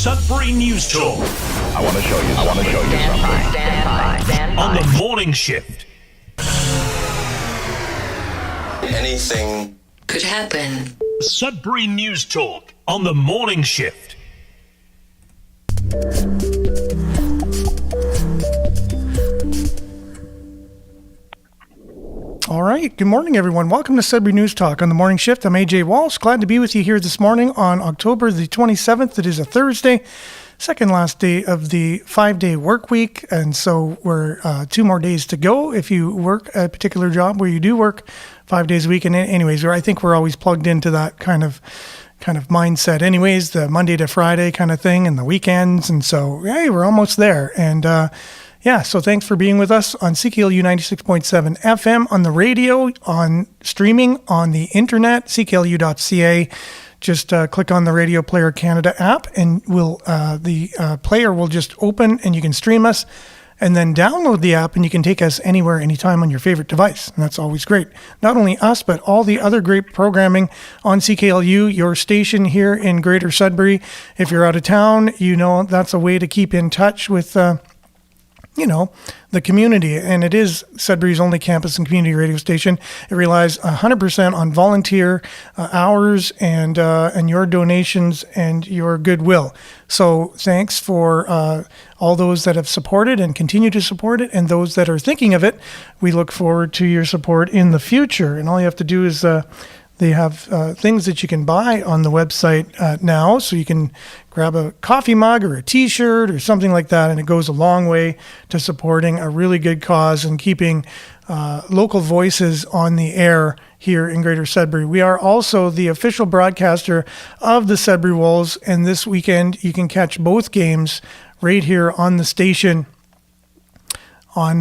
Sudbury News Talk. I want to show you something. Stand by. On the morning shift. Anything could happen. Sudbury News Talk on the morning shift. All right. Good morning, everyone. Welcome to Sudbury News Talk on the morning shift. I'm AJ Walsh. Glad to be with you here this morning on October the 27th. It is a Thursday, second last day of the 5-day work week. And so we're 2 more days to go if you work a particular job where you do work 5 days a week. And anyways, I think we're always plugged into that kind of mindset anyways, the Monday to Friday kind of thing and the weekends. And so, hey, we're almost there. And, so thanks for being with us on CKLU 96.7 FM, on the radio, on streaming, on the internet, cklu.ca. Just click on the Radio Player Canada app and the player will just open and you can stream us, and then download the app and you can take us anywhere, anytime on your favorite device. And that's always great. Not only us, but all the other great programming on CKLU, your station here in Greater Sudbury. If you're out of town, that's a way to keep in touch with the community, and it is Sudbury's only campus and community radio station. It relies 100% on volunteer hours and your donations and your goodwill. So thanks for all those that have supported and continue to support it, and those that are thinking of it. We look forward to your support in the future. And all you have to do is they have things that you can buy on the website now, so you can grab a coffee mug or a t-shirt or something like that, and it goes a long way to supporting a really good cause and keeping local voices on the air here in Greater Sudbury. We are also the official broadcaster of the Sudbury Wolves, and this weekend you can catch both games right here on the station on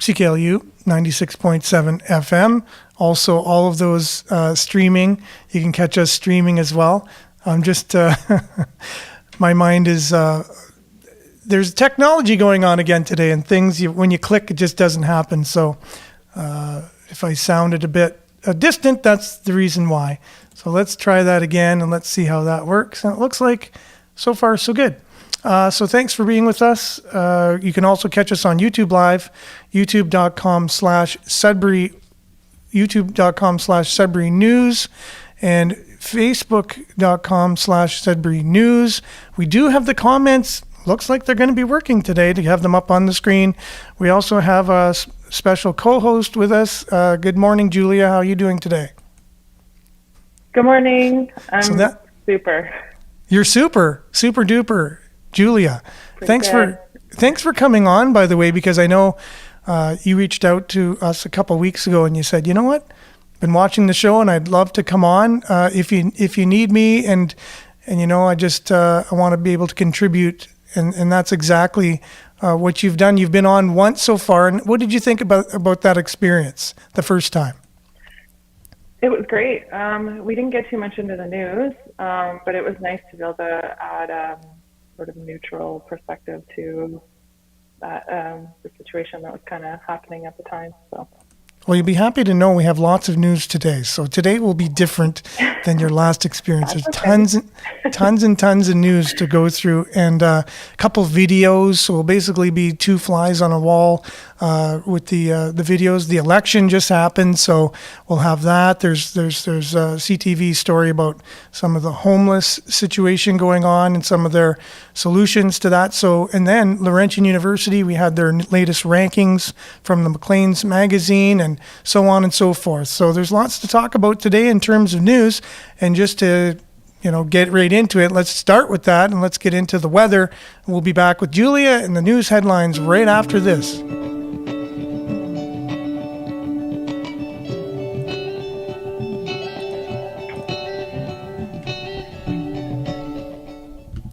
CKLU 96.7 FM. Also, all of those streaming, you can catch us streaming as well. I'm just, my mind is, there's technology going on again today, and things, when you click, it just doesn't happen. So if I sounded a bit distant, that's the reason why. So let's try that again, and let's see how that works. And it looks like so far so good. So thanks for being with us. You can also catch us on YouTube Live, youtube.com/Sudbury, youtube.com/Sudbury News, and facebook.com/Sudbury News. We do have the comments. Looks like they're going to be working today to have them up on the screen. We also have a special co-host with us. Good morning, Julia. How are you doing today? Good morning. I'm super. You're super duper, Julia. Pretty Thanks for coming on, by the way, because I know you reached out to us a couple of weeks ago and you said, you know what? Been watching the show and I'd love to come on if you need me, and I want to be able to contribute, and that's exactly what you've done. You've been on once so far, and what did you think about that experience the first time? It was great. We didn't get too much into the news, but it was nice to be able to add sort of neutral perspective to that the situation that was kind of happening at the time. So. Well, you'll be happy to know we have lots of news today. So today will be different than your last experience. There's tons and tons of news to go through, and a couple of videos. So we'll basically be 2 flies on a wall with the videos. The election just happened, so we'll have that. There's a CTV story about some of the homeless situation going on and some of their solutions to that. So, and then Laurentian University, we had their latest rankings from the Maclean's magazine, and so on and so forth. So there's lots to talk about today in terms of news, and just to get right into it, let's start with that, and let's get into the weather. We'll be back with Julia and the news headlines right after this.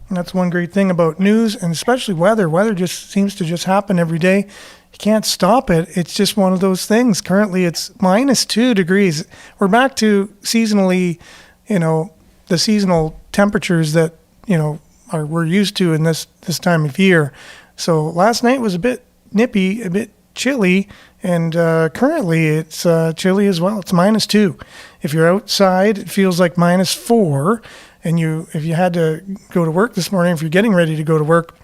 And that's one great thing about news, and especially weather. Weather just seems to just happen every day. You can't stop it. It's just one of those things. Currently, it's -2 degrees. We're back to seasonally, the seasonal temperatures that, we're used to in this time of year. So last night was a bit nippy, a bit chilly, and currently it's chilly as well. It's -2. If you're outside, it feels like -4. and if you had to go to work this morning, if you're getting ready to go to work,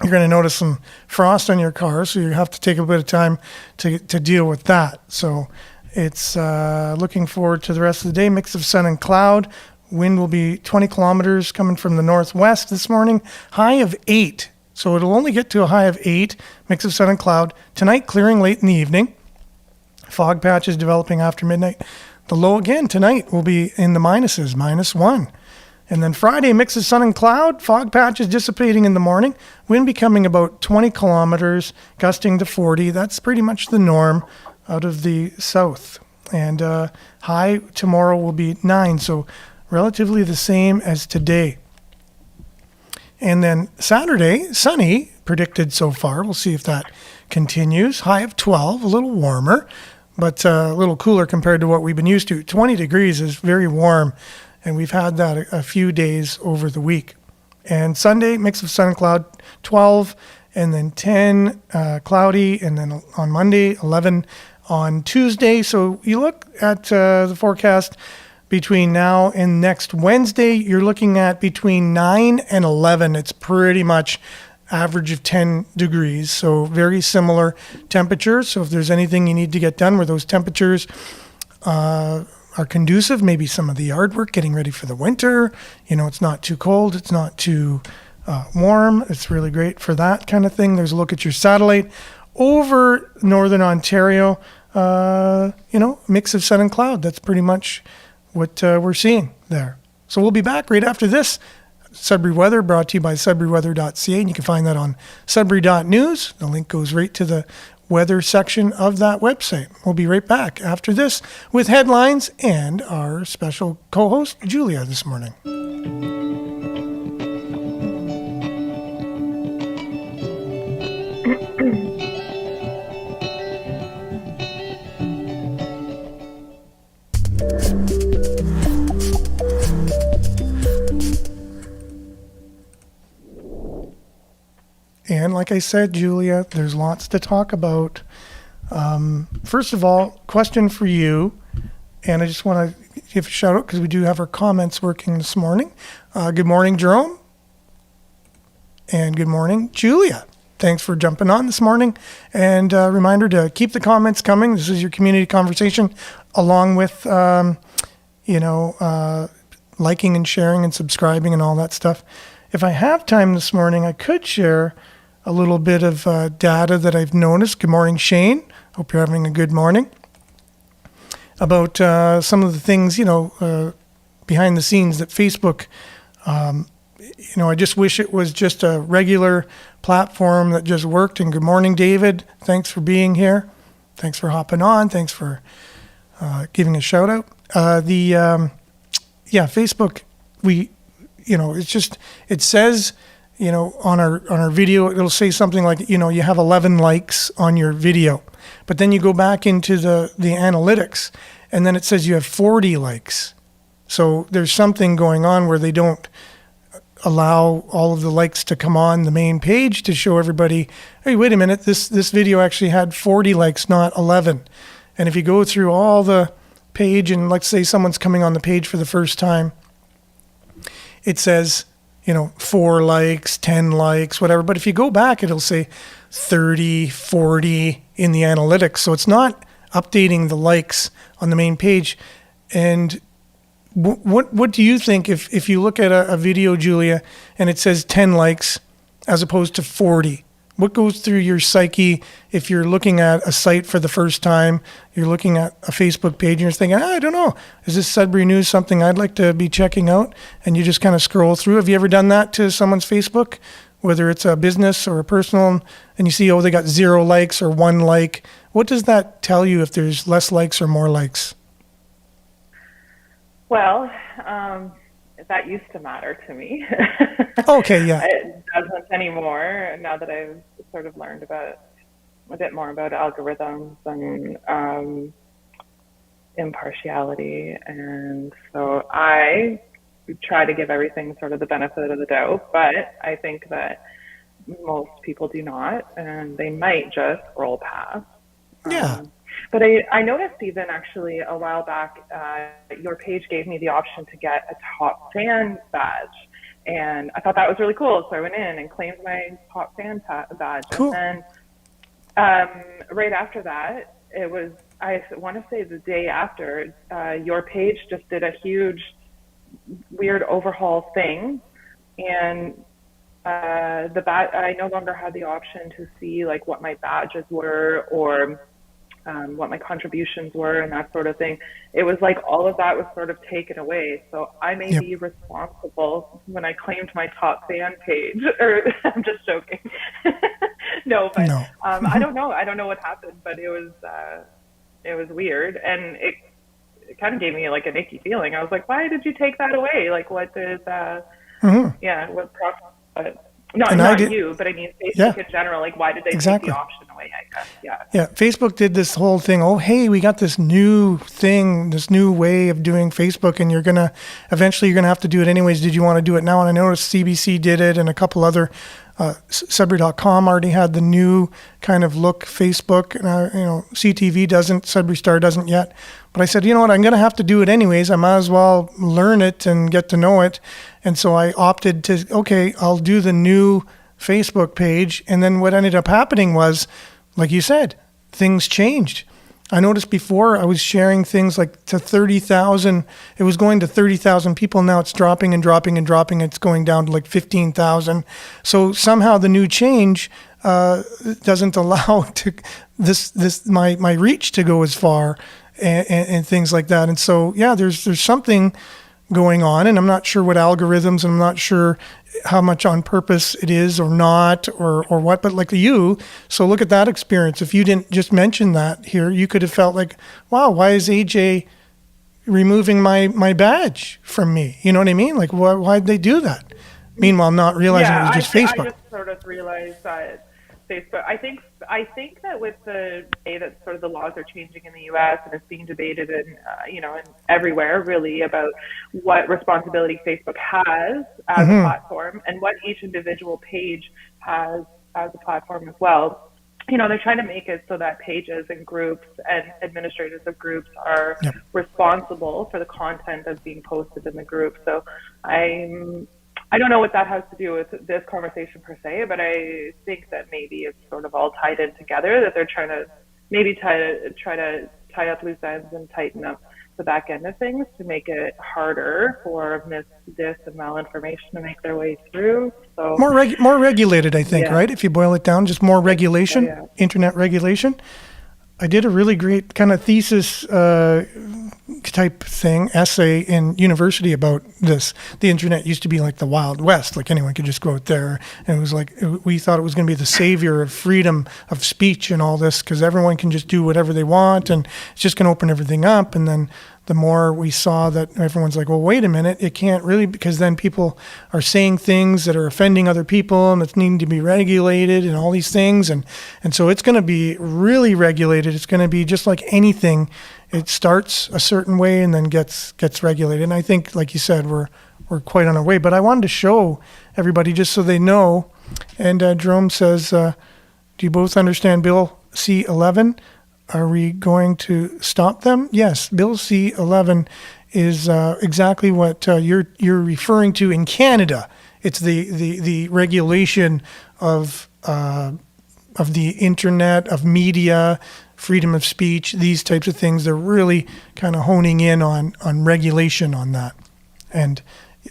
you're going to notice some frost on your car, so you have to take a bit of time to deal with that. So it's looking forward to the rest of the day. Mix of sun and cloud. Wind will be 20 kilometers coming from the northwest this morning. High of 8. So it'll only get to a high of 8. Mix of sun and cloud. Tonight, clearing late in the evening. Fog patches developing after midnight. The low again tonight will be in the minuses, -1. And then Friday, mix of sun and cloud, fog patches dissipating in the morning, wind becoming about 20 kilometers, gusting to 40. That's pretty much the norm out of the south. And high tomorrow will be 9, so relatively the same as today. And then Saturday, sunny, predicted so far. We'll see if that continues. High of 12, a little warmer, but a little cooler compared to what we've been used to. 20 degrees is very warm. And we've had that a few days over the week. And Sunday, mix of sun and cloud, 12, and then 10, cloudy, and then on Monday, 11 on Tuesday. So you look at the forecast between now and next Wednesday, you're looking at between 9 and 11. It's pretty much average of 10 degrees. So very similar temperatures. So if there's anything you need to get done where those temperatures are conducive, maybe some of the yard work, getting ready for the winter. It's not too cold, it's not too warm. It's really great for that kind of thing. There's a look at your satellite over northern Ontario. Mix of sun and cloud. That's pretty much what we're seeing there. So we'll be back right after this. Sudbury Weather, brought to you by sudburyweather.ca, and you can find that on sudbury.news. The link goes right to the weather section of that website. We'll be right back after this with headlines and our special co-host, Julia, this morning. And like I said, Julia, there's lots to talk about. First of all, question for you, and I just want to give a shout out because we do have our comments working this morning. Good morning, Jerome. And good morning, Julia. Thanks for jumping on this morning. And a reminder to keep the comments coming. This is your community conversation, along with, liking and sharing and subscribing and all that stuff. If I have time this morning, I could share a little bit of data that I've noticed. Good morning, Shane. Hope you're having a good morning. About some of the things, behind the scenes that Facebook, I just wish it was just a regular platform that just worked. And good morning, David. Thanks for being here. Thanks for hopping on. Thanks for giving a shout out. Facebook, it says, on our video, it'll say something like, you have 11 likes on your video, but then you go back into the analytics and then it says you have 40 likes. So there's something going on where they don't allow all of the likes to come on the main page to show everybody, hey, wait a minute, this video actually had 40 likes, not 11. And if you go through all the page and let's say someone's coming on the page for the first time, it says, 4 likes, 10 likes, whatever. But if you go back, it'll say 30, 40 in the analytics. So it's not updating the likes on the main page. And what do you think if you look at a video, Julia, and it says 10 likes as opposed to 40? What goes through your psyche if you're looking at a site for the first time, you're looking at a Facebook page and you're thinking, I don't know, is this Sudbury News something I'd like to be checking out? And you just kind of scroll through. Have you ever done that to someone's Facebook, whether it's a business or a personal, and you see, they got 0 likes or 1 like? What does that tell you if there's less likes or more likes? Well, that used to matter to me. Okay, yeah. It doesn't anymore now that I've sort of learned about a bit more about algorithms and impartiality. And so I try to give everything sort of the benefit of the doubt, but I think that most people do not, and they might just scroll past. Yeah. But I noticed even actually a while back, your page gave me the option to get a top fan badge. And I thought that was really cool. So I went in and claimed my top fan badge. Cool. And then right after that, it was, I want to say the day after, your page just did a huge, weird overhaul thing. And I no longer had the option to see like what my badges were or what my contributions were and that sort of thing. It was like all of that was sort of taken away. So I may be responsible when I claimed my top fan page. Or I'm just joking. No. I don't know. I don't know what happened, but it was weird, and it kind of gave me like an icky feeling. I was like, why did you take that away? Like, what is what process? Not you, but I mean Facebook in general. Like, why did they take the option away? I guess. Yeah. Facebook did this whole thing. Oh, hey, we got this new thing, this new way of doing Facebook, and eventually you're gonna have to do it anyways. Did you want to do it now? And I noticed CBC did it, and a couple other. Sudbury.com already had the new kind of look Facebook. CTV doesn't, Sudbury Star doesn't yet. But I said, you know what, I'm going to have to do it anyways. I might as well learn it and get to know it. And so I opted to, okay, I'll do the new Facebook page. And then what ended up happening was, like you said, things changed. I noticed before I was sharing things like to 30,000. It was going to 30,000 people. Now it's dropping and dropping and dropping. It's going down to like 15,000. So somehow the new change doesn't allow my reach to go as far and things like that. And so, yeah, there's something going on, and I'm not sure what algorithms, and I'm not sure how much on purpose it is or not or what, but like you, so look at that experience. If you didn't just mention that here, you could have felt like, wow, why is AJ removing my badge from me? You know what I mean? Like, why'd they do that? Meanwhile, not realizing it was just Facebook. I just sort of realized that Facebook, I think that with the way that sort of the laws are changing in the U.S. and it's being debated in everywhere really about what responsibility Facebook has as a platform and what each individual page has as a platform as well. They're trying to make it so that pages and groups and administrators of groups are responsible for the content that's being posted in the group. So I don't know what that has to do with this conversation per se, but I think that maybe it's sort of all tied in together, that they're trying to maybe try to tie up loose ends and tighten up the back end of things to make it harder for dis and malinformation to make their way through. So more regulated, I think, right? If you boil it down, just more regulation, internet regulation. I did a really great kind of thesis type thing, essay in university about this. The internet used to be like the Wild West, like anyone could just go out there. And it was like, we thought it was going to be the savior of freedom of speech and all this, because everyone can just do whatever they want and it's just going to open everything up. And then the more we saw that everyone's like, well, wait a minute, it can't really, because then people are saying things that are offending other people and it's needing to be regulated and all these things. And so it's going to be really regulated. It's going to be just like anything. It starts a certain way and then gets regulated. And I think, like you said, we're quite on our way. But I wanted to show everybody just so they know. And Jerome says, do you both understand Bill C-11? Are we going to stop them? Yes, Bill C-11 is exactly what you're referring to in Canada. It's the regulation of the internet, of media, freedom of speech, these types of things. They're really kind of honing in on regulation on that. And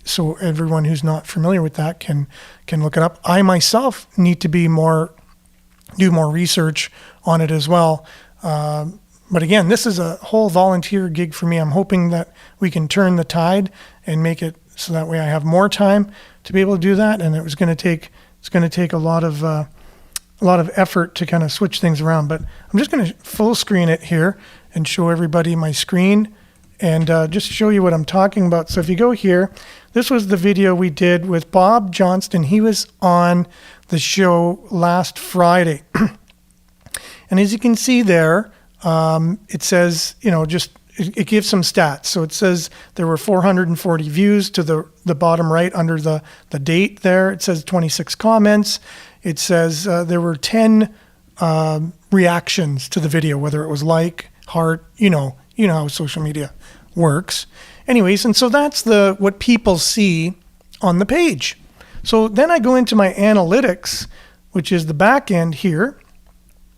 so everyone who's not familiar with that can look it up. I myself need to do more research on it as well. But again, this is a whole volunteer gig for me. I'm hoping that we can turn the tide and make it so that way I have more time to be able to do that. And it's going to take a lot of effort to kind of switch things around. But I'm just going to full screen it here and show everybody my screen and just show you what I'm talking about. So if you go here, this was the video we did with Bob Johnston. He was on the show last Friday. And as you can see there, it says, it gives some stats. So it says there were 440 views to the bottom right under the date there. It says 26 comments. It says there were 10 reactions to the video, whether it was like, heart, you know how social media works. Anyways, and so that's what people see on the page. So then I go into my analytics, which is the back end here,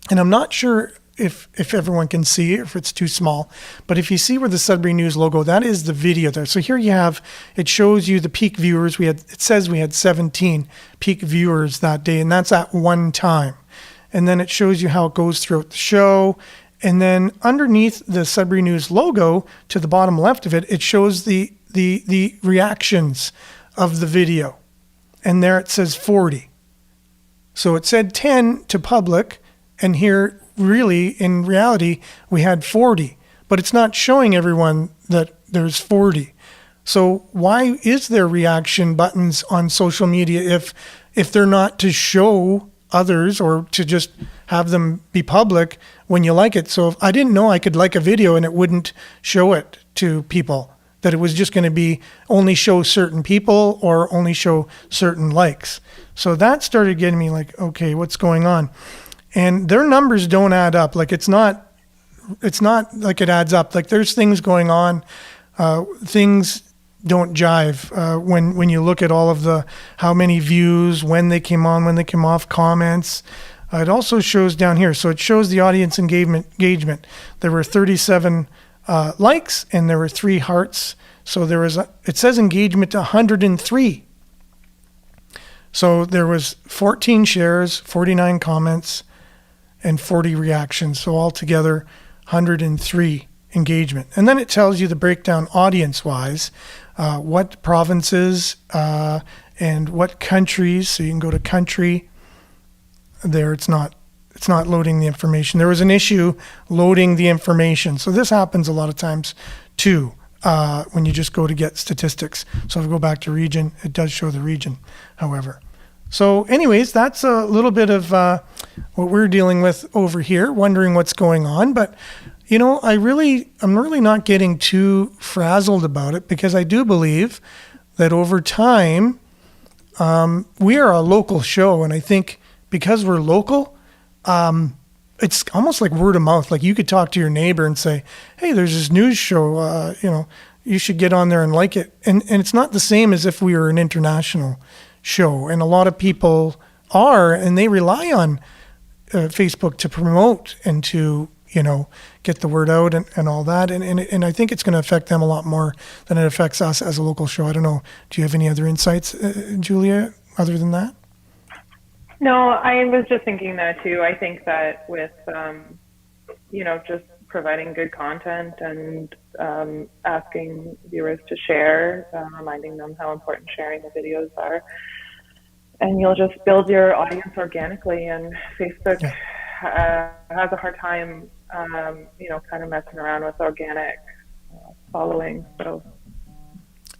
and I'm not sure if everyone can see it, if it's too small, but if you see where the Sudbury News logo, that is the video there. So here you have, it shows you the peak viewers. It says we had 17 peak viewers that day, and that's at one time. And then it shows you how it goes throughout the show. And then underneath the Sudbury News logo, to the bottom left of it, it shows the reactions of the video. And there it says 40. So it said 10 to public, and here really, in reality, we had 40, but it's not showing everyone that there's 40. So why is there reaction buttons on social media if they're not to show others or to just have them be public when you like it? So if I didn't know I could like a video and it wouldn't show it to people, that it was just going to be only show certain people or only show certain likes. So that started getting me like, okay, what's going on? And their numbers don't add up. Like it's not like it adds up. Like there's things going on. Things don't jive when you look at all of how many views, when they came on, when they came off, comments. It also shows down here. So it shows the audience engagement. There were 37 likes and there were 3 hearts. So it says engagement 103. So there was 14 shares, 49 comments, and 40 reactions. So altogether, 103 engagement. And then it tells you the breakdown audience-wise, what provinces and what countries. So you can go to country. There, it's not loading the information. There was an issue loading the information. So this happens a lot of times too when you just go to get statistics. So if we go back to region, it does show the region, however. So anyways, that's a little bit of what we're dealing with over here, wondering what's going on. But, I'm really not getting too frazzled about it because I do believe that over time, we are a local show. And I think because we're local, it's almost like word of mouth. Like you could talk to your neighbor and say, hey, there's this news show, you should get on there and like it. And it's not the same as if we were an international show, and a lot of people are, and they rely on Facebook to promote and to get the word out and all that, and I think it's going to affect them a lot more than it affects us as a local show. I don't know. Do you have any other insights, Julia, other than that? No, I was just thinking that too. I think that with just providing good content and asking viewers to share, reminding them how important sharing the videos are. And you'll just build your audience organically, and Facebook has a hard time, kind of messing around with organic following. So.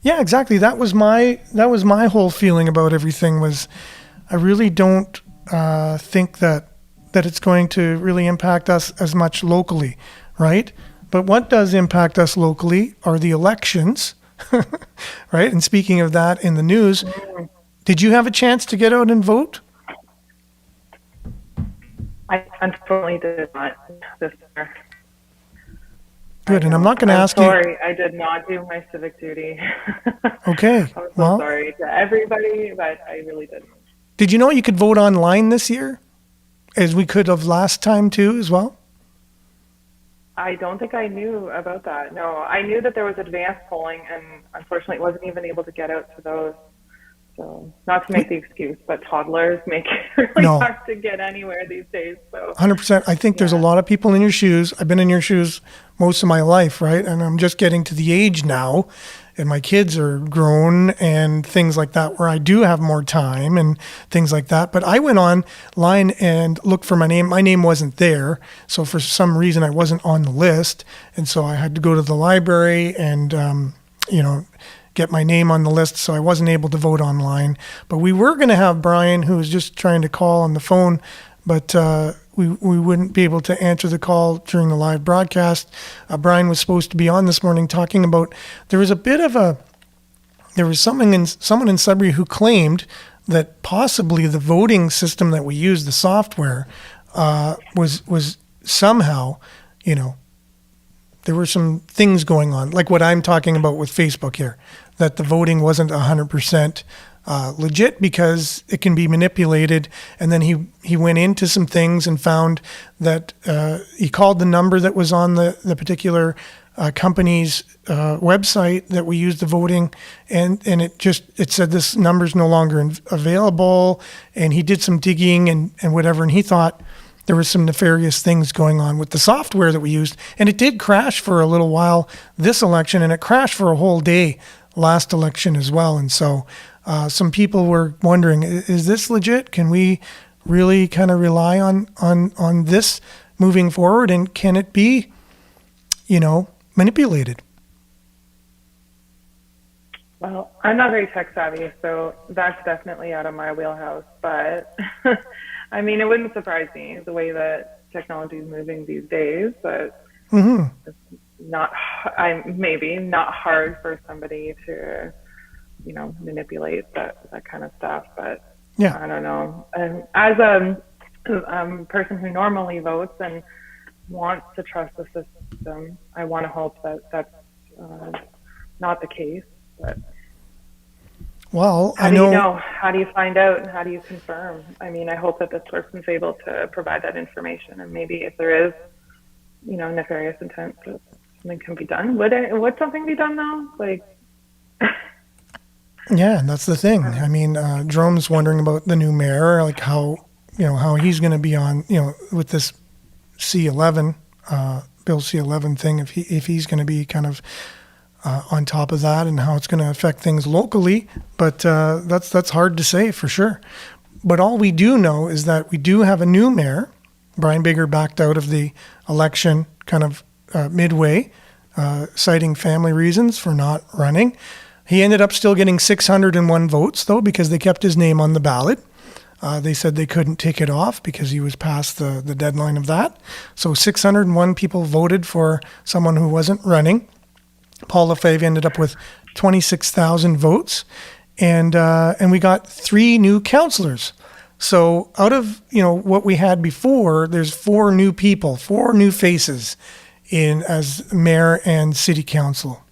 Yeah, exactly. That was my whole feeling about everything was I really don't think that it's going to really impact us as much locally, right? But what does impact us locally are the elections, right? And speaking of that in the news, did you have a chance to get out and vote? I unfortunately did not this year. Good, and I'm not going to ask you. Sorry, I did not do my civic duty. Okay. I'm so sorry to everybody, but I really didn't. Did you know you could vote online this year, as we could have last time too, as well? I don't think I knew about that. No, I knew that there was advanced polling, and unfortunately wasn't even able to get out to those. So not to make the excuse, but toddlers make it really hard to get anywhere these days. So 100%. I think there's a lot of people in your shoes. I've been in your shoes most of my life, right? And I'm just getting to the age now, and my kids are grown and things like that, where I do have more time and things like that. But I went online and looked for my name. My name wasn't there. So for some reason, I wasn't on the list. And so I had to go to the library and, get my name on the list, so I wasn't able to vote online. But we were going to have Brian, who was just trying to call on the phone, but we wouldn't be able to answer the call during the live broadcast. Brian was supposed to be on this morning talking about, there was someone in Sudbury who claimed that possibly the voting system that we use, the software, was somehow, there were some things going on, like what I'm talking about with Facebook here, that the voting wasn't 100% legit because it can be manipulated. And then he went into some things and found that he called the number that was on the particular company's website that we used the voting, and it said this number's no longer available. And he did some digging and whatever, and he thought there was some nefarious things going on with the software that we used, and it did crash for a little while this election, and it crashed for a whole day last election as well. And so some people were wondering, is this legit? Can we really kind of rely on this moving forward, and can it be, manipulated? Well, I'm not very tech savvy, so that's definitely out of my wheelhouse. But I mean, it wouldn't surprise me the way that technology is moving these days. But it's maybe not hard for somebody to, manipulate that kind of stuff. But yeah, I don't know. As a person who normally votes and wants to trust the system, I want to hope that that's not the case. But well, how do you know? How do you find out? And how do you confirm? I mean, I hope that this person's able to provide that information, and maybe if there is, nefarious intent, that something can be done. Would something be done though? Like, yeah, and that's the thing. I mean, Jerome's wondering about the new mayor, like how he's going to be on, with this C11, Bill C11 thing, if he's going to be kind of on top of that, and how it's going to affect things locally. But that's hard to say for sure. But all we do know is that we do have a new mayor. Brian Bigger backed out of the election kind of midway, citing family reasons for not running. He ended up still getting 601 votes, though, because they kept his name on the ballot. They said they couldn't take it off because he was past the deadline of that. So 601 people voted for someone who wasn't running. Paul Lefebvre ended up with 26,000 votes, and we got 3 new councillors. So out of what we had before, there's 4 new people, 4 new faces in as mayor and city council.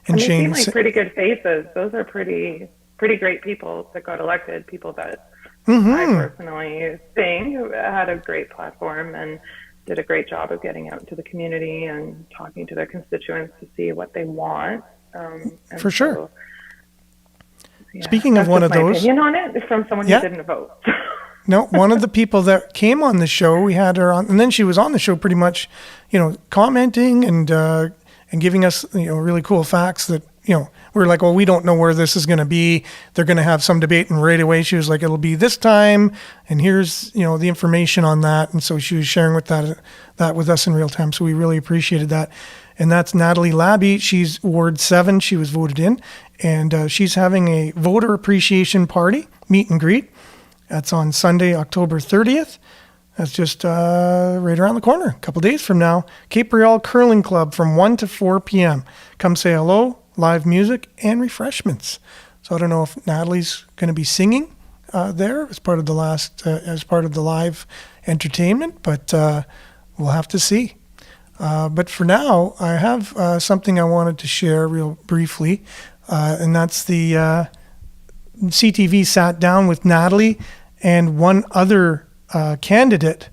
And they seem like pretty good faces. Those are pretty great people that got elected. People that I personally think had a great platform and did a great job of getting out into the community and talking to their constituents to see what they want. For sure. Yeah, speaking of one of those, opinion on it from someone who didn't vote. No, one of the people that came on the show, we had her on, and then she was on the show pretty much, commenting and giving us, really cool facts that, we're like, well, we don't know where this is going to be. They're going to have some debate, and right away she was like, it'll be this time, and here's, the information on that. And so she was sharing with that with us in real time. So we really appreciated that. And that's Natalie Labby. She's Ward 7. She was voted in, and she's having a voter appreciation party, meet and greet. That's on Sunday, October 30th. That's just right around the corner, a couple days from now. Cape Real Curling Club from 1 to 4 p.m. Come say hello, live music, and refreshments. So I don't know if Natalie's going to be singing there as part of the live entertainment, but we'll have to see. But for now, I have something I wanted to share real briefly, and that's the CTV sat down with Natalie and one other candidate,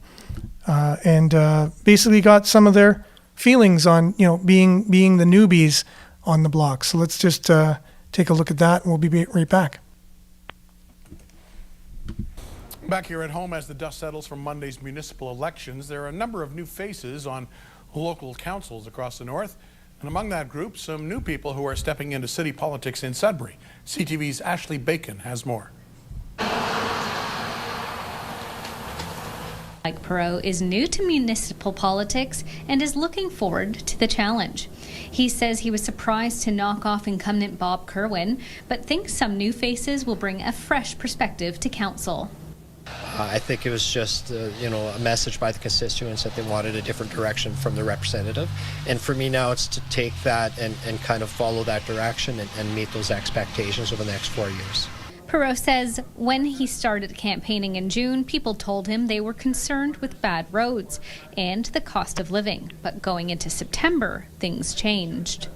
and basically got some of their feelings on being the newbies on the block. So let's just take a look at that, and we'll be right back. Back here at home, as the dust settles from Monday's municipal elections, there are a number of new faces on local councils across the north, and among that group, some new people who are stepping into city politics in Sudbury. CTV's Ashley Bacon has more. Mike Perot is new to municipal politics and is looking forward to the challenge. He says he was surprised to knock off incumbent Bob Kerwin, but thinks some new faces will bring a fresh perspective to council. I think it was just, a message by the constituents that they wanted a different direction from the representative. And for me now, it's to take that and kind of follow that direction and meet those expectations over the next 4 years. Perot says when he started campaigning in June, people told him they were concerned with bad roads and the cost of living. But going into September, things changed.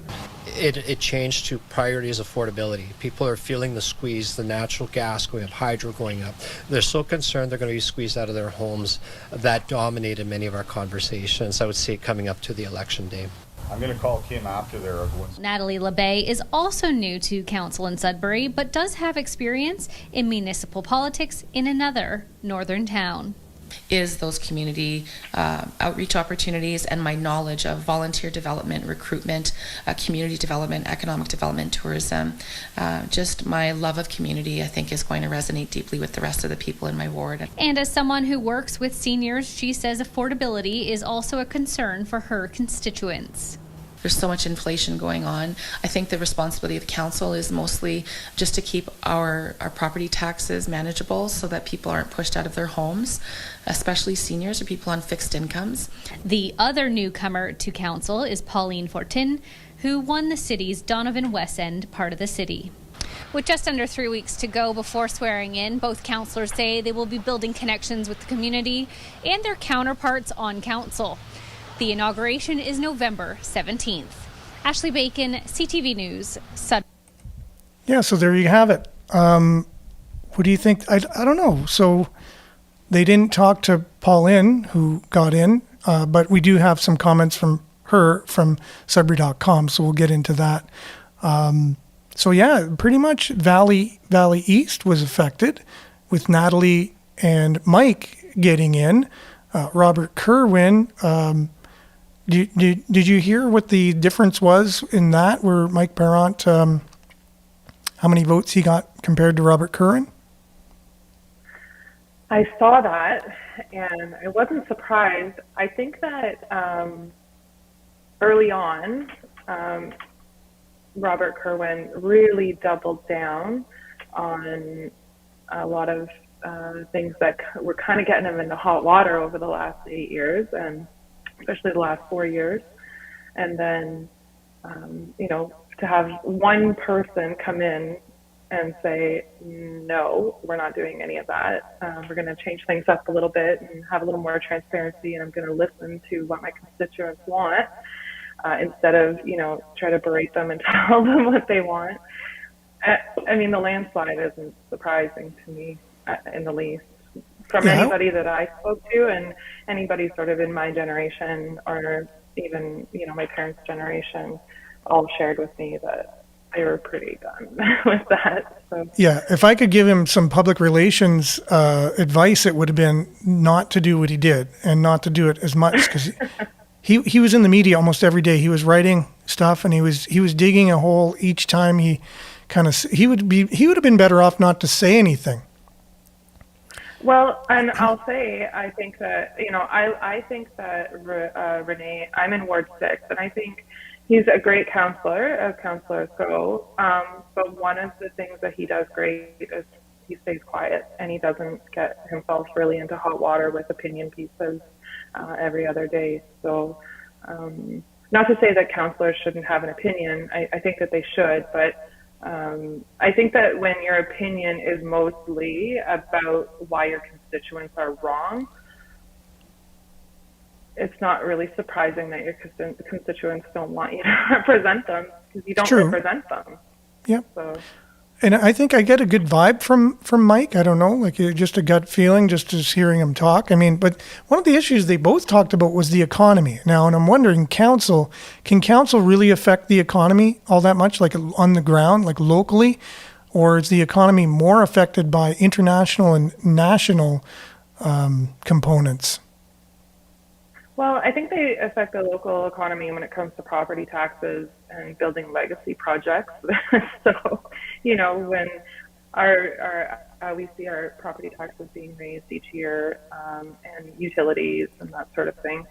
It changed to priorities affordability. People are feeling the squeeze, the natural gas going up, hydro going up. They're so concerned they're going to be squeezed out of their homes. That dominated many of our conversations, I would say, coming up to the election day. I'm going to call Kim after there. Everyone's... Natalie LeBay is also new to council in Sudbury, but does have experience in municipal politics in another northern town. Is those community outreach opportunities and my knowledge of volunteer development, recruitment, community development, economic development, tourism. Just my love of community, I think, is going to resonate deeply with the rest of the people in my ward. And as someone who works with seniors, she says affordability is also a concern for her constituents. There's so much inflation going on. I think the responsibility of the council is mostly just to keep our property taxes manageable so that people aren't pushed out of their homes, especially seniors or people on fixed incomes. The other newcomer to council is Pauline Fortin, who won the city's Donovan West End part of the city. With just under 3 weeks to go before swearing in, both councillors say they will be building connections with the community and their counterparts on council. The inauguration is November 17th. Ashley Bacon, CTV News, Sudbury. Yeah, so there you have it. What do you think? I don't know. So they didn't talk to Pauline, who got in, but we do have some comments from her from Sudbury.com, so we'll get into that. So yeah, pretty much Valley East was affected with Natalie and Mike getting in. Robert Kerwin, did you hear what the difference was in that, where Mike Parent, how many votes he got compared to Robert Kerwin? I saw that, and I wasn't surprised. I think that early on, Robert Kerwin really doubled down on a lot of things that were kind of getting him into hot water over the last 8 years, and especially the last 4 years. And then, to have one person come in and say, no, we're not doing any of that. We're going to change things up a little bit and have a little more transparency, and I'm going to listen to what my constituents want, instead of, try to berate them and tell them what they want. I mean, the landslide isn't surprising to me in the least. From anybody that I spoke to, and anybody sort of in my generation, or even, my parents' generation, all shared with me that they were pretty done with that. So. Yeah, if I could give him some public relations advice, it would have been not to do what he did, and not to do it as much, because he was in the media almost every day. He was writing stuff, and he was digging a hole each time he would have been better off not to say anything. Well, and I'll say, I think that, I think that Renee, I'm in Ward 6, and I think he's a great counselor, as counselors go. But one of the things that he does great is he stays quiet, and he doesn't get himself really into hot water with opinion pieces every other day. So not to say that counselors shouldn't have an opinion. I think that they should, but I think that when your opinion is mostly about why your constituents are wrong, it's not really surprising that your constituents don't want you to represent them, because you don't represent them. Yep. So. And I think I get a good vibe from Mike. I don't know, like just a gut feeling, just hearing him talk. I mean, but one of the issues they both talked about was the economy. Now, and I'm wondering, can council really affect the economy all that much, like on the ground, like locally? Or is the economy more affected by international and national components? Well, I think they affect the local economy when it comes to property taxes and building legacy projects. So, when we see our property taxes being raised each year, and utilities and that sort of thing,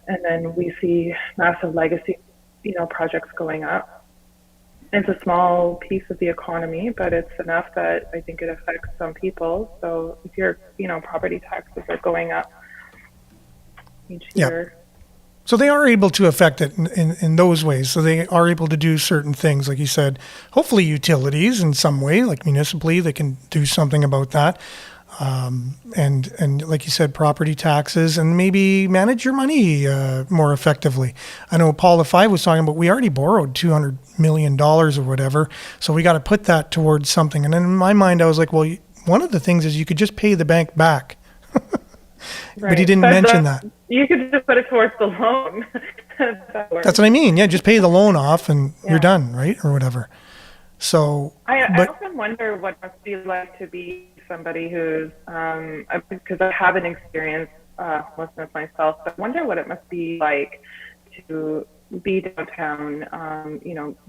and then we see massive legacy, projects going up. It's a small piece of the economy, but it's enough that I think it affects some people. So if your, property taxes are going up each year, So they are able to affect it in those ways. So they are able to do certain things, like you said, hopefully utilities in some way, like municipally, they can do something about that. And like you said, property taxes, and maybe manage your money more effectively. I know Paul LaFive was talking about we already borrowed $200 million or whatever, so we got to put that towards something. And then in my mind, I was like, well, one of the things is you could just pay the bank back. But he didn't mention that. You could just put it towards the loan. That's what I mean. Yeah, just pay the loan off and you're done, right? Or whatever. So, I often wonder what it must be like to be somebody who's, because I haven't experienced homelessness myself, but I wonder what it must be like to be downtown,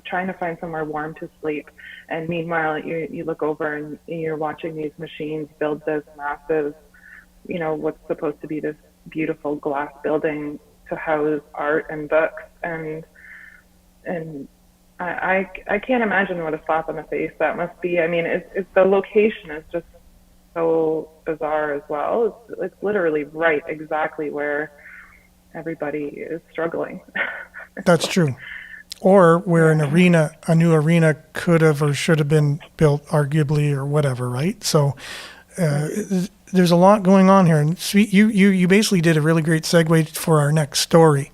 trying to find somewhere warm to sleep. And meanwhile, you look over and you're watching these machines build this massive, what's supposed to be this beautiful glass building to house art and books. And I can't imagine what a slap in the face that must be. I mean, it's the location is just so bizarre as well. It's literally right exactly where everybody is struggling. That's true. Or where a new arena could have or should have been built, arguably, or whatever, right? So there's a lot going on here. And you basically did a really great segue for our next story,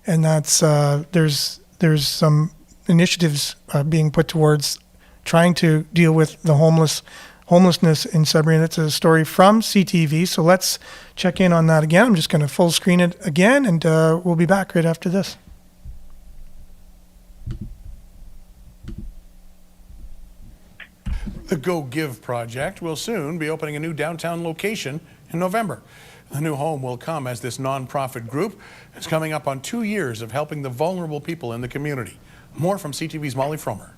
and that's there's some initiatives being put towards trying to deal with the homelessness in Sudbury, and it's a story from CTV. So let's check in on that again. I'm just going to full screen it again, and we'll be back right after this. The Go Give project will soon be opening a new downtown location in November. The new home will come as this nonprofit group is coming up on 2 years of helping the vulnerable people in the community. More from CTV's Molly Fromer.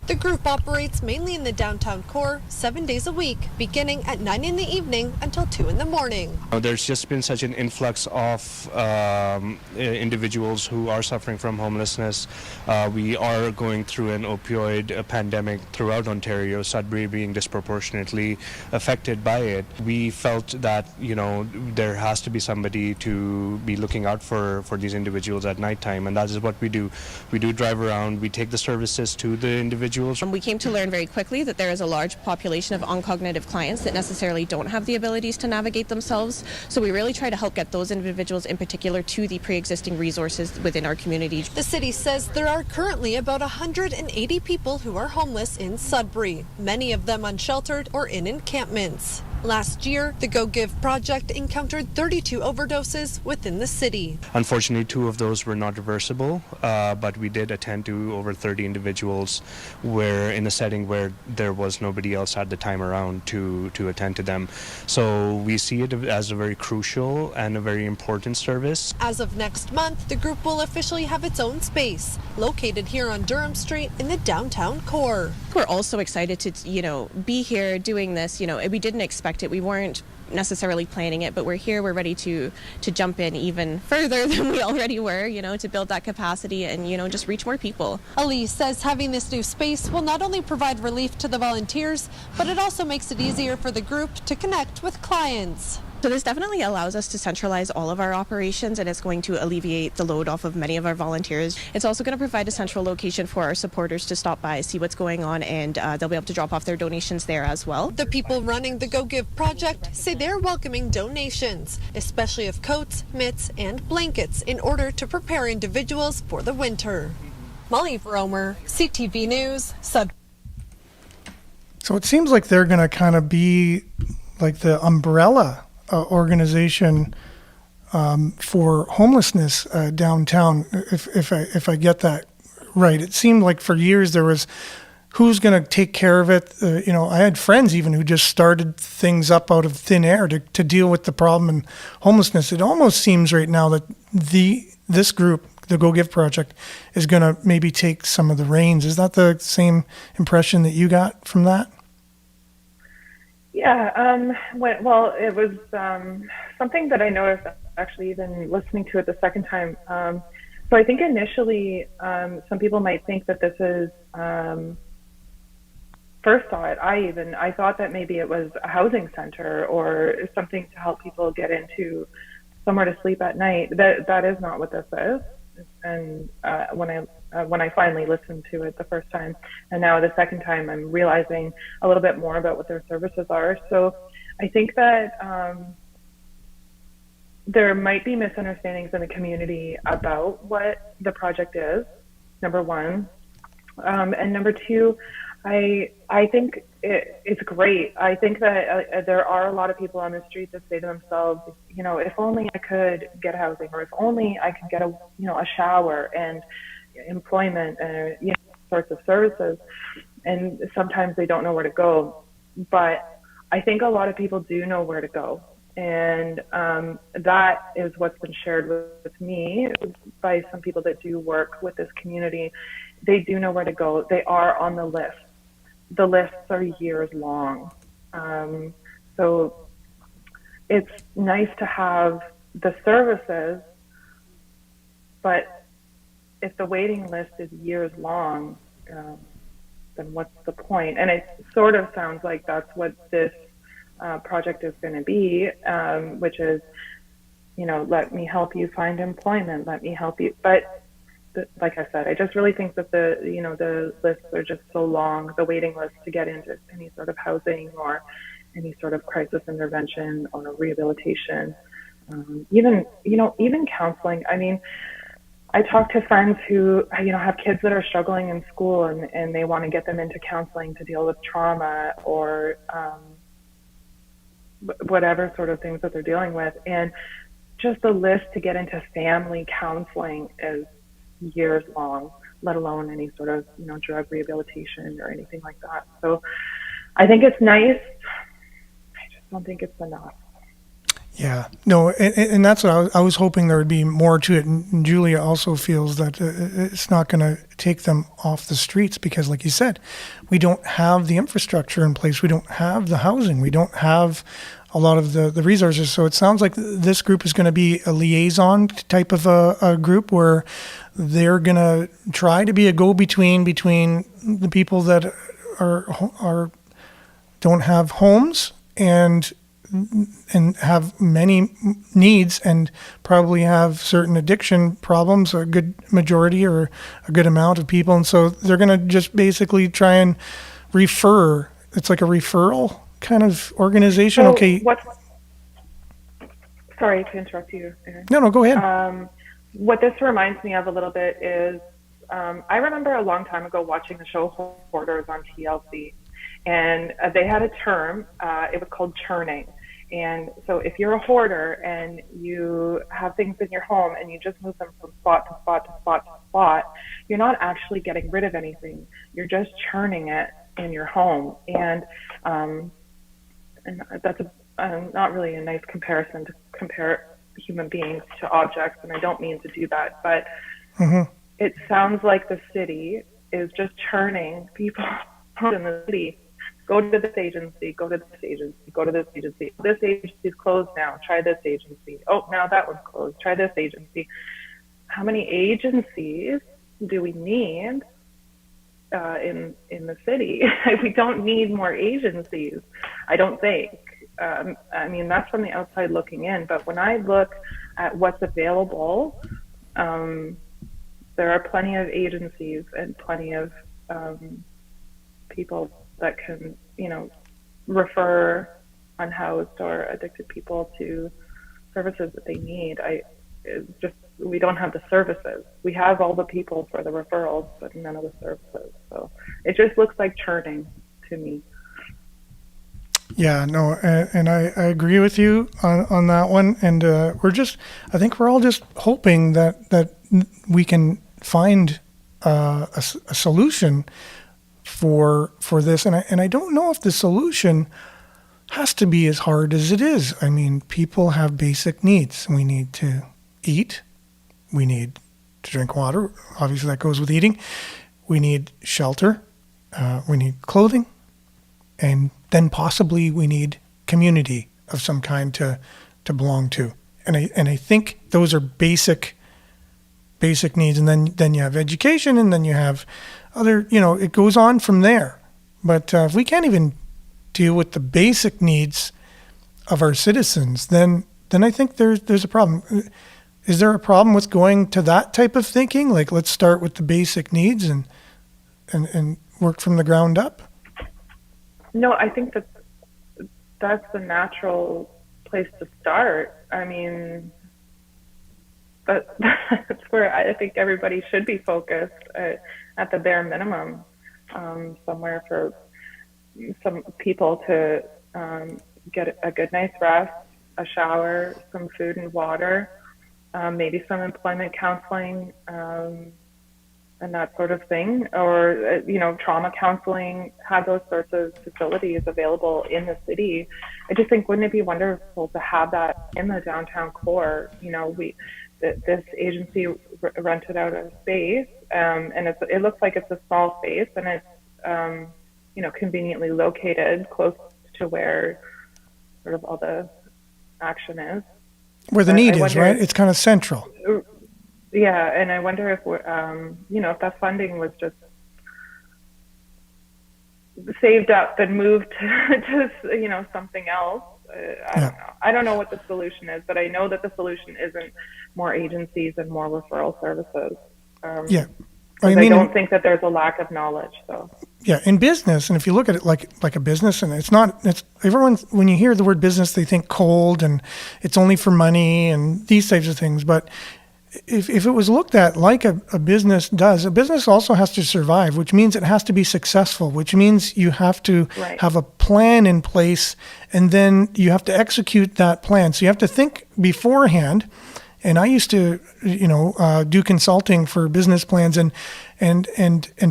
The group operates mainly in the downtown core, 7 days a week, beginning at 9 in the evening until 2 in the morning. There's just been such an influx of individuals who are suffering from homelessness. We are going through an opioid pandemic throughout Ontario, Sudbury being disproportionately affected by it. We felt that, there has to be somebody to be looking out for these individuals at nighttime, and that is what we do. We do drive around, we take the services to the individuals. We came to learn very quickly that there is a large population of uncognitive clients that necessarily don't have the abilities to navigate themselves. So we really try to help get those individuals in particular to the pre-existing resources within our community. The city says there are currently about 180 people who are homeless in Sudbury, many of them unsheltered or in encampments. Last year, the Go Give project encountered 32 overdoses within the city. Unfortunately, 2 of those were not reversible, but we did attend to over 30 individuals where in a setting where there was nobody else at the time around to attend to them. So we see it as a very crucial and a very important service. As of next month, the group will officially have its own space, located here on Durham Street in the downtown core. We're also excited to, be here doing this. We didn't expect it. We weren't necessarily planning it, but we're here. We're ready to jump in even further than we already were, to build that capacity and, just reach more people. Elise says having this new space will not only provide relief to the volunteers, but it also makes it easier for the group to connect with clients. So this definitely allows us to centralize all of our operations, and it's going to alleviate the load off of many of our volunteers. It's also going to provide a central location for our supporters to stop by, see what's going on, and they'll be able to drop off their donations there as well. The people running the Go Give project say they're welcoming donations, especially of coats, mitts, and blankets in order to prepare individuals for the winter. Molly Vromer, CTV News, Sudbury. So it seems like they're going to kind of be like the umbrella organization for homelessness downtown, if I get that right. It seemed like for years there was who's going to take care of it. I had friends even who just started things up out of thin air to deal with the problem and homelessness. It almost seems right now that this group, the Go Give Project, is going to maybe take some of the reins. Is that the same impression that you got from that? Yeah, well, it was something that I noticed actually even listening to it the second time. So I think initially some people might think that this is, first saw it, I thought that maybe it was a housing center or something to help people get into somewhere to sleep at night. That is not what this is. And when I finally listened to it the first time, and now the second time, I'm realizing a little bit more about what their services are. So I think that there might be misunderstandings in the community about what the project is, number one. And number two, I think it's great. I think that there are a lot of people on the street that say to themselves, you know, if only I could get housing, or if only I could get a shower and employment and sorts of services. And sometimes they don't know where to go. But I think a lot of people do know where to go. And that is what's been shared with me by some people that do work with this community. They do know where to go. They are on the list. The lists are years long. So it's nice to have the services, but if the waiting list is years long, then what's the point? And it sort of sounds like that's what this project is going to be, which is, let me help you find employment, let me help you. But like I said, I just really think that the lists are just so long, the waiting list to get into any sort of housing or any sort of crisis intervention or rehabilitation, even counseling. I mean, I talk to friends who, have kids that are struggling in school and they want to get them into counseling to deal with trauma or whatever sort of things that they're dealing with. And just the list to get into family counseling is years long, let alone any sort of, drug rehabilitation or anything like that. So I think it's nice. I just don't think it's enough. Yeah, no, and that's what I was hoping there would be more to it. And Julia also feels that it's not going to take them off the streets because, like you said, we don't have the infrastructure in place. We don't have the housing. We don't have a lot of the resources. So it sounds like this group is going to be a liaison type of a group where they're going to try to be a go-between between the people that are don't have homes and have many needs and probably have certain addiction problems, a good majority or a good amount of people. And so they're going to just basically try and refer. It's like a referral kind of organization. So okay. Sorry to interrupt you, Aaron. No, go ahead. What this reminds me of a little bit is I remember a long time ago watching the show Hoarders on TLC. And they had a term, it was called churning. And so if you're a hoarder and you have things in your home and you just move them from spot to spot to spot to spot, you're not actually getting rid of anything. You're just churning it in your home. And that's not really a nice comparison to compare human beings to objects. And I don't mean to do that, but it sounds like the city is just churning people in the city. Go to this agency, go to this agency, go to this agency. This agency's closed now. Try this agency. Oh, now that one's closed. Try this agency. How many agencies do we need in the city? We don't need more agencies, I don't think. I mean, that's from the outside looking in. But when I look at what's available, there are plenty of agencies and plenty of people that can, refer unhoused or addicted people to services that they need. We don't have the services. We have all the people for the referrals, but none of the services. So it just looks like churning to me. Yeah, no, and I agree with you on that one. And I think we're all just hoping that we can find a solution for this, and I don't know if the solution has to be as hard as it is. I mean, people have basic needs. We need to eat. We need to drink water. Obviously, that goes with eating. We need shelter. We need clothing, and then possibly we need community of some kind to belong to. And I think those are basic needs, and then you have education, and then you have other, it goes on from there. But if we can't even deal with the basic needs of our citizens, then then I think there's a problem. Is there a problem with going to that type of thinking? Like, let's start with the basic needs and work from the ground up? No, I think that's the natural place to start. I mean, that's where I think everybody should be focused at the bare minimum, somewhere for some people to get a good night's rest, a shower, some food and water, maybe some employment counseling, and that sort of thing, or trauma counseling, have those sorts of facilities available in the city. I just think, wouldn't it be wonderful to have that in the downtown core? This agency rented out a space, and it looks like it's a small space, and it's conveniently located close to where sort of all the action is. Where the need is, right? It's kind of central. Yeah, and I wonder if if that funding was just saved up and moved to something else. I don't know. I don't know what the solution is, but I know that the solution isn't more agencies and more referral services. I don't think that there's a lack of knowledge. So yeah, in business, and if you look at it like a business, and it's everyone, when you hear the word business, they think cold and it's only for money and these types of things. But if it was looked at like a business does, a business also has to survive, which means it has to be successful, which means you have to have a plan in place, and then you have to execute that plan. So you have to think beforehand. And I used to, do consulting for business plans and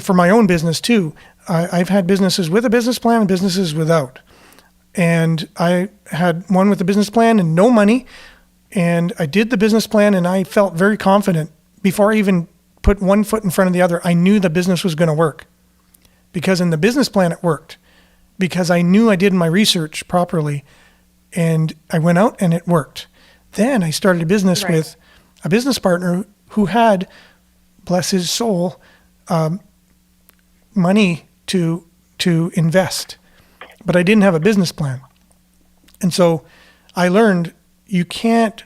for my own business too. I've had businesses with a business plan and businesses without. And I had one with a business plan and no money. And I did the business plan and I felt very confident before I even put one foot in front of the other. I knew the business was going to work because in the business plan it worked, because I knew I did my research properly and I went out and it worked. Then I started a business with a business partner who had, bless his soul, money to invest, but I didn't have a business plan. And so I learned you can't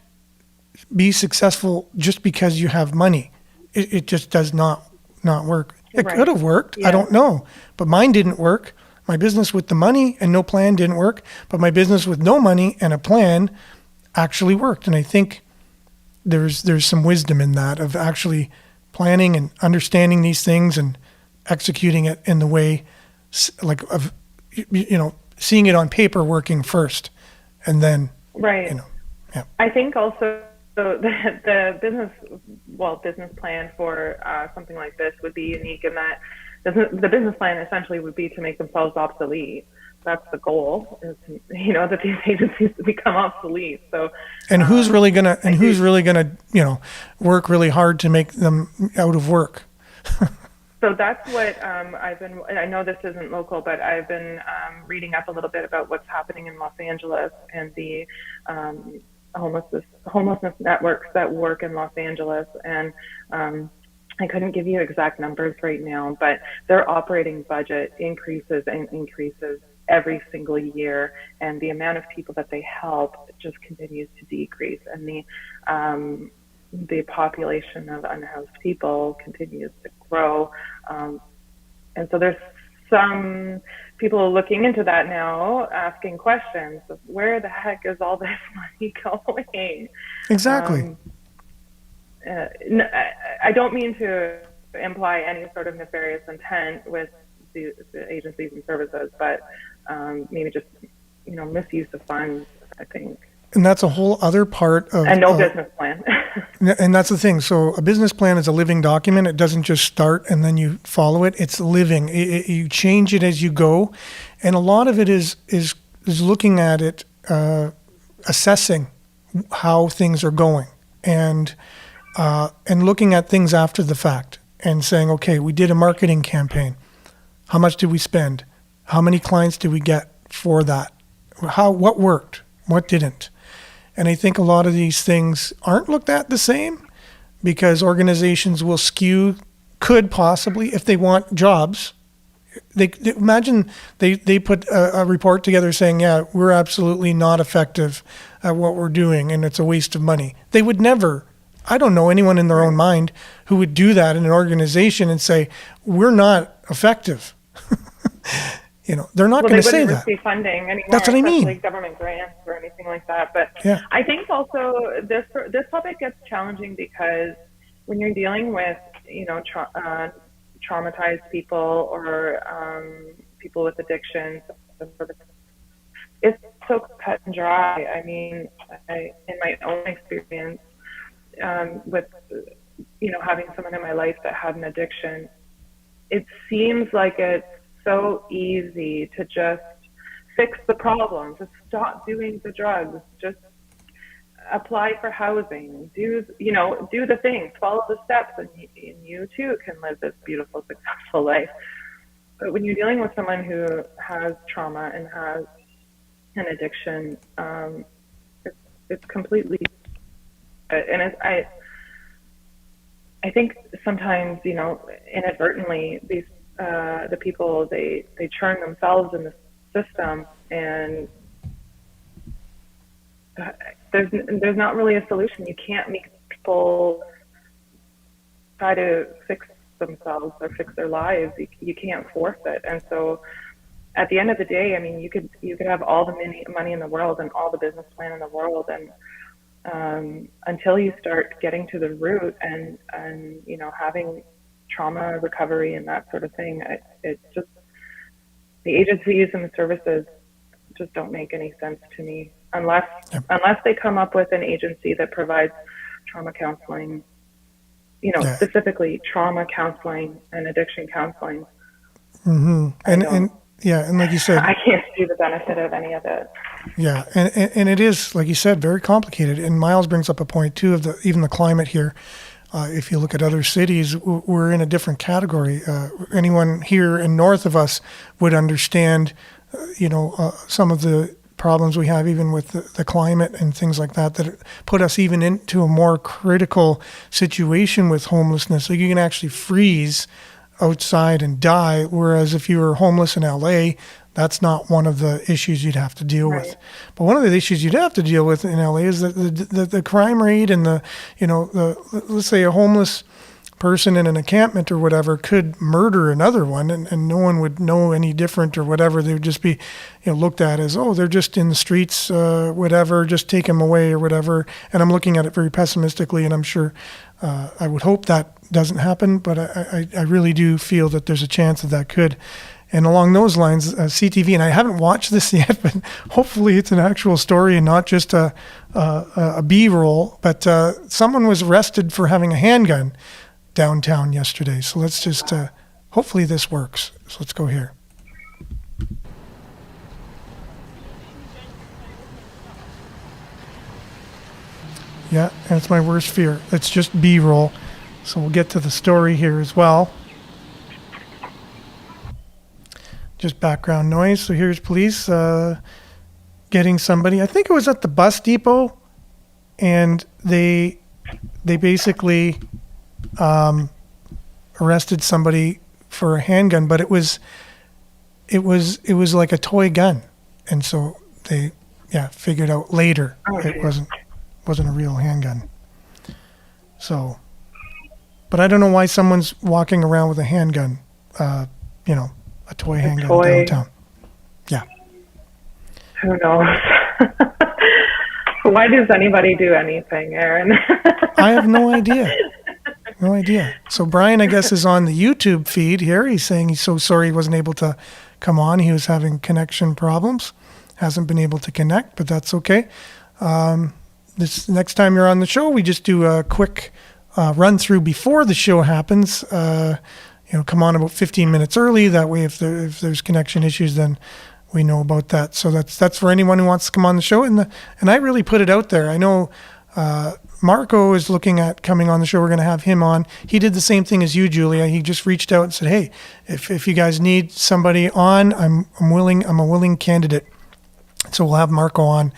be successful just because you have money. It just does not work. It could have worked. Yeah. I don't know. But mine didn't work. My business with the money and no plan didn't work. But my business with no money and a plan actually worked. And I think there's some wisdom in that, of actually planning and understanding these things and executing it in the way, like, of, seeing it on paper working first, and then, I think also the business plan for something like this would be unique in that the business plan essentially would be to make themselves obsolete. That's the goal, is, that these agencies become obsolete. So, and who's really gonna work really hard to make them out of work? So that's what I know this isn't local, but I've been reading up a little bit about what's happening in Los Angeles and the homelessness networks that work in Los Angeles. And I couldn't give you exact numbers right now, but their operating budget increases every single year, and the amount of people that they help just continues to decrease, and the population of unhoused people continues to grow, and so there's some people looking into that now, asking questions of where the heck is all this money going? Exactly. I don't mean to imply any sort of nefarious intent with the agencies and services, but maybe just misuse of funds, I think. And that's a whole other part of... And no business plan. And that's the thing. So a business plan is a living document. It doesn't just start and then you follow it. It's living. You change it as you go. And a lot of it is looking at it, assessing how things are going, and looking at things after the fact and saying, okay, we did a marketing campaign. How much did we spend? How many clients did we get for that? What worked? What didn't? And I think a lot of these things aren't looked at the same, because organizations will could possibly, if they want jobs, They imagine they put a report together saying, yeah, we're absolutely not effective at what we're doing and it's a waste of money. They would never, I don't know anyone in their own mind who would do that in an organization and say, we're not effective. They're not going to say that. They wouldn't receive funding anymore. That's what I mean. Like government grants or anything like that. But yeah. I think also this topic gets challenging because when you're dealing with, traumatized people or people with addictions, it's so cut and dry. I mean, in my own experience with, having someone in my life that had an addiction, it seems like it's so easy to just fix the problem, to stop doing the drugs, just apply for housing, do the things, follow the steps, and you too can live this beautiful, successful life. But when you're dealing with someone who has trauma and has an addiction, it's completely, and I think sometimes, inadvertently, these the people they churn themselves in the system, and there's not really a solution. You can't make people try to fix themselves or fix their lives. You can't force it. And so at the end of the day, I mean, you could have all the money in the world and all the business plan in the world, and until you start getting to the root and having trauma recovery and that sort of thing, it just, the agencies and the services just don't make any sense to me unless they come up with an agency that provides trauma counseling, specifically trauma counseling and addiction counseling. Mm-hmm. And like you said, I can't see the benefit of any of it. Yeah, and it is, like you said, very complicated. And Miles brings up a point too of even the climate here. If you look at other cities, we're in a different category. Anyone here and north of us would understand, some of the problems we have even with the climate and things like that put us even into a more critical situation with homelessness. Like you can actually freeze outside and die, whereas if you were homeless in LA, that's not one of the issues you'd have to deal with. But one of the issues you'd have to deal with in LA is the crime rate and let's say a homeless person in an encampment or whatever could murder another one, and no one would know any different or whatever. They would just be looked at as, oh, they're just in the streets, whatever, just take them away or whatever. And I'm looking at it very pessimistically, and I'm sure I would hope that doesn't happen, but I really do feel that there's a chance that could. And along those lines, CTV, and I haven't watched this yet, but hopefully it's an actual story and not just a B-roll. But someone was arrested for having a handgun downtown yesterday. So let's just, hopefully this works. So let's go here. Yeah, and it's my worst fear. It's just B-roll. So we'll get to the story here as well. Just background noise. So here's police getting somebody. I think it was at the bus depot, and they basically arrested somebody for a handgun, but it was like a toy gun, and so they figured out later it wasn't a real handgun. So, but I don't know why someone's walking around with a handgun. A toy handgun downtown. Yeah. Who knows? Why does anybody do anything, Aaron? I have no idea. No idea. So Brian, I guess, is on the YouTube feed here. He's saying he's so sorry he wasn't able to come on. He was having connection problems. Hasn't been able to connect, but that's okay. This next time you're on the show, we just do a quick run through before the show happens. Come on about 15 minutes early. That way, if there's connection issues, then we know about that. So that's for anyone who wants to come on the show. And I really put it out there. I know Marco is looking at coming on the show. We're going to have him on. He did the same thing as you, Julia. He just reached out and said, "Hey, if you guys need somebody on, I'm willing. I'm a willing candidate." So we'll have Marco on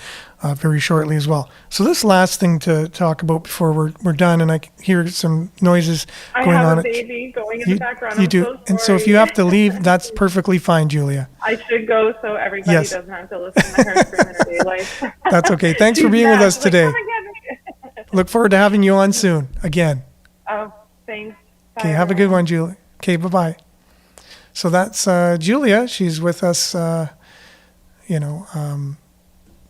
very shortly as well. So this last thing to talk about before we're done, and I hear some noises I going have on. a baby going in You, the background. you I'm do. so And so if sorry. you have to leave, that's perfectly fine, Julia. I should go so everybody Yes. doesn't have to listen to her scream in her daylight. That's okay. Thanks for She's being with back. us Like, today. "Come and get me." Look forward to having you on soon again. Oh, thanks. Bye, Okay, have a good everyone. one, Julia. Okay, bye-bye. So that's Julia. She's with us,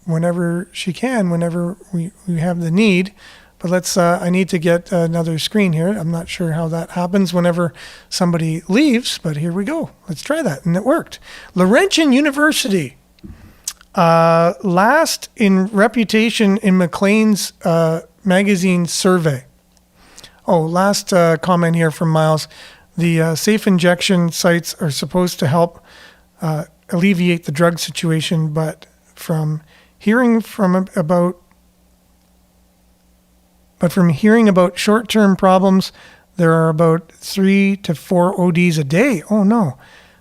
whenever she can, whenever we have the need. But let's, I need to get another screen here. I'm not sure how that happens whenever somebody leaves, but here we go. Let's try that. And it worked. Laurentian University, last in reputation in Maclean's magazine survey. Oh, last comment here from Miles. The safe injection sites are supposed to help alleviate the drug situation, but from hearing about short-term problems, there are about 3 to 4 ODs a day. Oh no,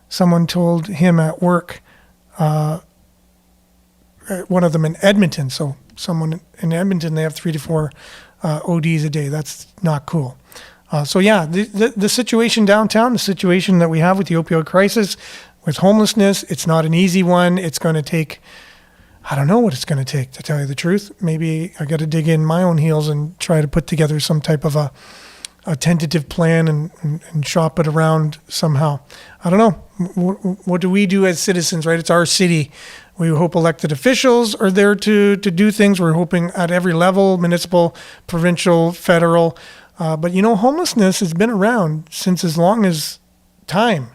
someone told him at work. One of them in Edmonton. So someone in Edmonton, they have 3 to 4 ODs a day. That's not cool. So yeah, the situation downtown, the situation that we have with the opioid crisis, with homelessness, it's not an easy one. It's going to take, I don't know what it's going to take, to tell you the truth. Maybe I got to dig in my own heels and try to put together some type of a tentative plan and shop it around somehow. I don't know. What do we do as citizens, right? It's our city. We hope elected officials are there to do things. We're hoping at every level, municipal, provincial, federal. But homelessness has been around since as long as time.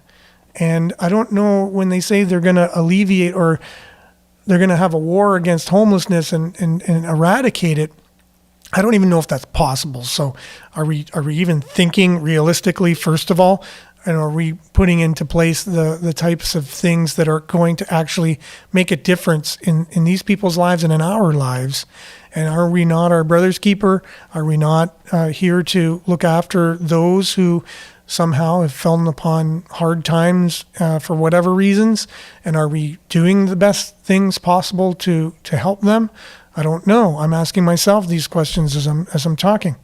And I don't know when they say they're going to alleviate or they're going to have a war against homelessness and eradicate it. I don't even know if that's possible. So are we even thinking realistically, first of all? And are we putting into place the types of things that are going to actually make a difference in these people's lives and in our lives? And are we not our brother's keeper? Are we not here to look after those who somehow have fallen upon hard times for whatever reasons? And are we doing the best things possible to help them? I don't know. I'm asking myself these questions as I'm talking.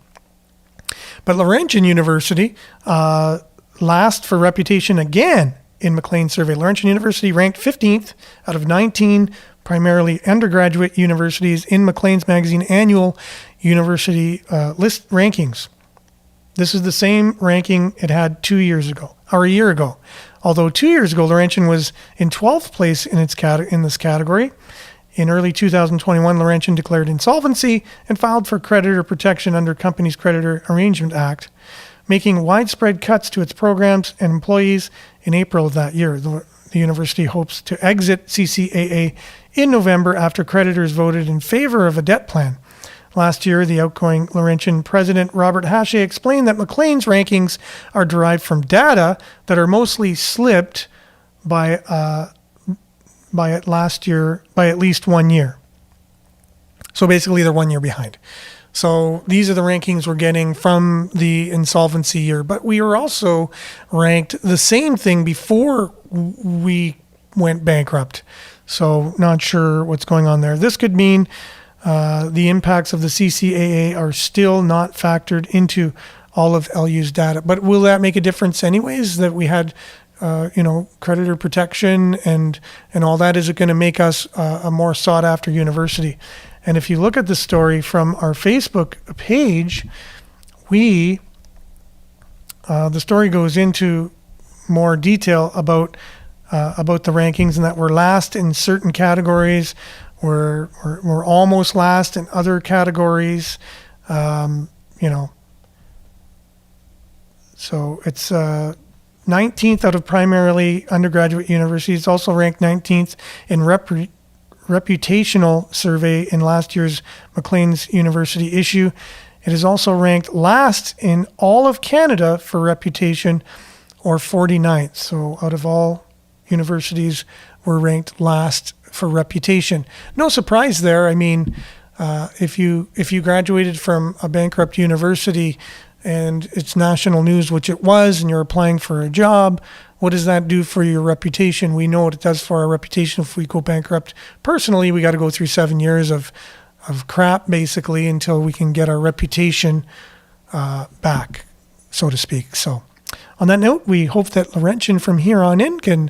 But Laurentian University, last for reputation again in Maclean's survey. Laurentian University ranked 15th out of 19 primarily undergraduate universities in Maclean's magazine annual university list rankings. This is the same ranking it had a year ago. Although 2 years ago, Laurentian was in 12th place in this category. In early 2021, Laurentian declared insolvency and filed for creditor protection under Companies Creditor Arrangement Act, making widespread cuts to its programs and employees in April of that year. The university hopes to exit CCAA in November after creditors voted in favor of a debt plan. Last year, the outgoing Laurentian president, Robert Hache, explained that Maclean's rankings are derived from data that are mostly slipped by at least 1 year. So basically, they're 1 year behind. So these are the rankings we're getting from the insolvency year. But we were also ranked the same thing before we went bankrupt. So not sure what's going on there. This could mean the impacts of the CCAA are still not factored into all of LU's data. But will that make a difference anyways, that we had creditor protection and all that? Is it going to make us a more sought after university? And if you look at the story from our Facebook page, the story goes into more detail about the rankings, and that we're last in certain categories, we're almost last in other categories, So it's 19th out of primarily undergraduate universities. Also ranked 19th in reputational survey in last year's Maclean's University issue. It is also ranked last in all of Canada for reputation, or 49th. So out of all universities, we're ranked last for reputation. No surprise there. I mean, if you graduated from a bankrupt university and it's national news, which it was, and you're applying for a job, what does that do for your reputation? We know what it does for our reputation if we go bankrupt. Personally, we got to go through 7 years of crap, basically, until we can get our reputation back, so to speak. So on that note, we hope that Laurentian from here on in can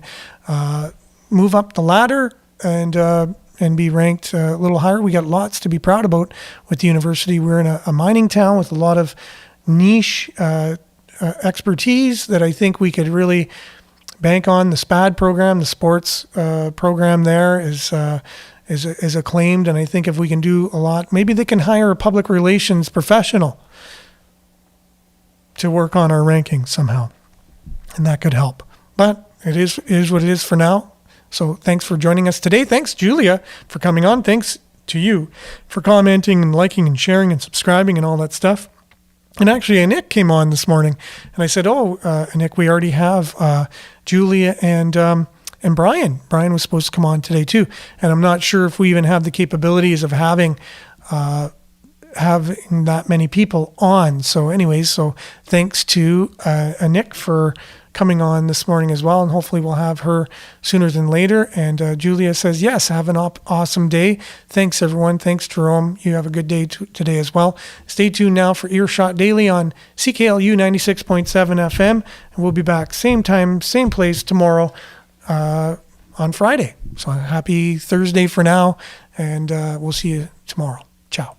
move up the ladder and be ranked a little higher. We got lots to be proud about with the university. We're in a mining town with a lot of niche expertise that I think we could really bank on. The SPAD program, the sports program there is acclaimed, and I think if we can do a lot, maybe they can hire a public relations professional to work on our rankings somehow, and that could help. But it is what it is for now. So thanks for joining us today. Thanks, Julia, for coming on. Thanks to you for commenting and liking and sharing and subscribing and all that stuff. And actually, Nick came on this morning, and I said, Nick, we already have Julia and Brian. Brian was supposed to come on today too, and I'm not sure if we even have the capabilities of having that many people on. So anyways, so thanks to Nick for coming on this morning as well, and hopefully we'll have her sooner than later. And Julia says, yes, have an awesome day. Thanks, everyone. Thanks, Jerome. You have a good day today as well. Stay tuned now for Earshot Daily on CKLU 96.7 FM, and we'll be back same time, same place tomorrow on Friday. So happy Thursday for now, and we'll see you tomorrow. Ciao.